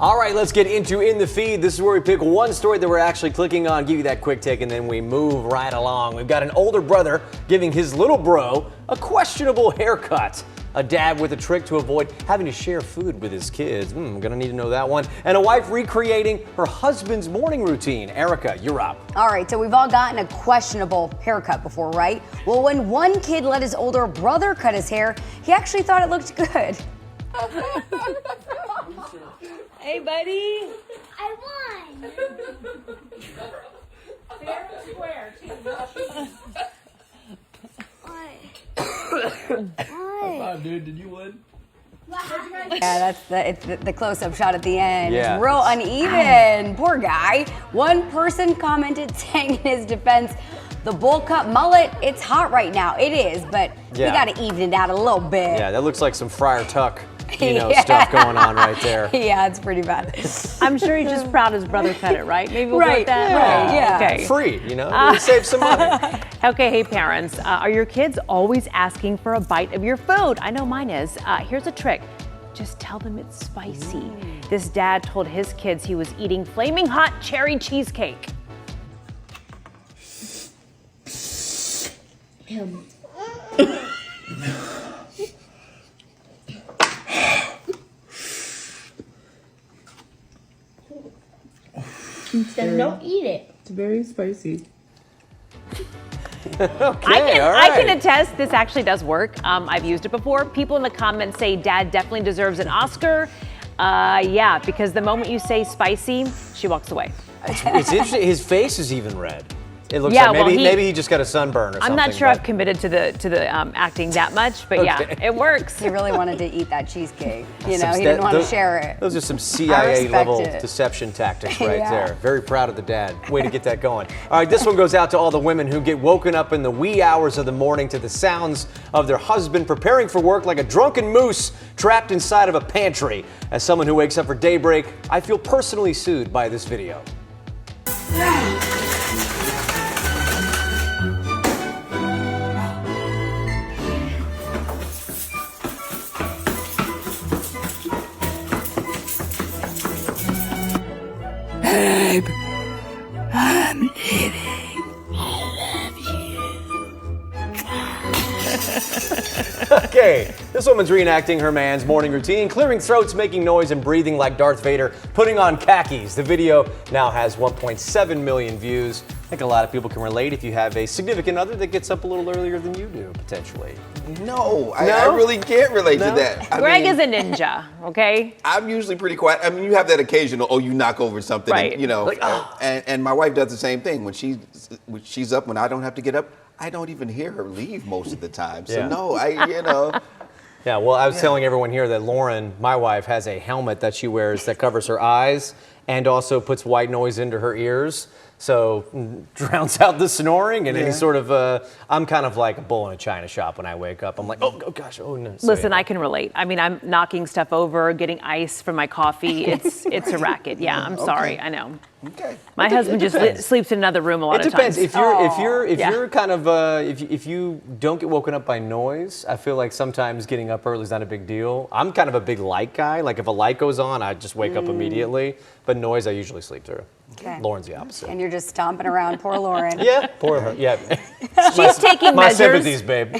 All right, let's get into In the Feed. This is where we pick one story that we're actually clicking on, give you that quick take, and then we move right along. We've got an older brother giving his little bro a questionable haircut. A dad with a trick to avoid having to share food with his kids. Gonna need to know that one. And a wife recreating her husband's morning routine. Erica, you're up. All right, so we've all gotten a questionable haircut before, right? Well, when one kid let his older brother cut his hair, he actually thought it looked good. Hey, buddy. I won. Fair and square, too. What? Dude, did you win? Yeah, it's the close-up shot at the end. Yeah. It's real uneven. Poor guy. One person commented saying in his defense, the bowl cut mullet, it's hot right now. It is, but we gotta even it out a little bit. Yeah, that looks like some Friar Tuck, Yeah. stuff going on right there. Yeah, it's pretty bad. I'm sure he's just proud his brother cut it, right? Maybe we'll go Right, with that. right, yeah. Okay. Free, save some money. Okay, hey parents, are your kids always asking for a bite of your food? I know mine is. Here's a trick. Just tell them it's spicy. This dad told his kids he was eating flaming hot cherry cheesecake. Then don't eat it. It's very spicy. Okay, all I right. can attest this actually does work. I've used it before. People in the comments say dad definitely deserves an Oscar. Yeah, because the moment you say spicy, she walks away. It's interesting. His face is even red. It looks Yeah, like well, maybe he just got a sunburn or something. I'm not sure I've but- committed to the acting that much, but yeah, Okay. it works. He really wanted to eat that cheesecake. He Some- didn't want to those- share it. Those are some CIA level respect it. deception tactics right Yeah. there. Very proud of the dad. Way to get that going. All right, this one goes out to all the women who get woken up in the wee hours of the morning to the sounds of their husband preparing for work like a drunken moose trapped inside of a pantry. As someone who wakes up for daybreak, I feel personally soothed by this video. Babe, I'm eating. Okay, this woman's reenacting her man's morning routine, clearing throats, making noise, and breathing like Darth Vader, putting on khakis. The video now has 1.7 million views. I think a lot of people can relate if you have a significant other that gets up a little earlier than you do, potentially. No, I really can't relate to that. Greg is a ninja, okay? I'm usually pretty quiet. I mean, you have that occasional, you knock over something, Right. and, and my wife does the same thing. When she's up, when I don't have to get up, I don't even hear her leave most of the time. So Yeah. no, Yeah, well, I was telling everyone here that Lauren, my wife, has a helmet that she wears that covers her eyes and also puts white noise into her ears. So drowns out the snoring and any sort of, I'm kind of like a bull in a china shop when I wake up. I'm like, oh gosh, oh no. So, Listen, yeah. I can relate. I mean, I'm knocking stuff over, getting ice from my coffee. It's a racket. Yeah, I'm sorry. I know. Okay. My husband just sleeps in another room a lot It of depends. times. If you're Yeah. you're kind of if you don't get woken up by noise, I feel like sometimes getting up early is not a big deal. I'm kind of a big light guy. Like if a light goes on, I just wake up immediately. But noise, I usually sleep through. Okay. Lauren's the opposite. And you're just stomping around, poor Lauren. Yeah, poor her. Yeah. She's taking My measures. sympathies, babe.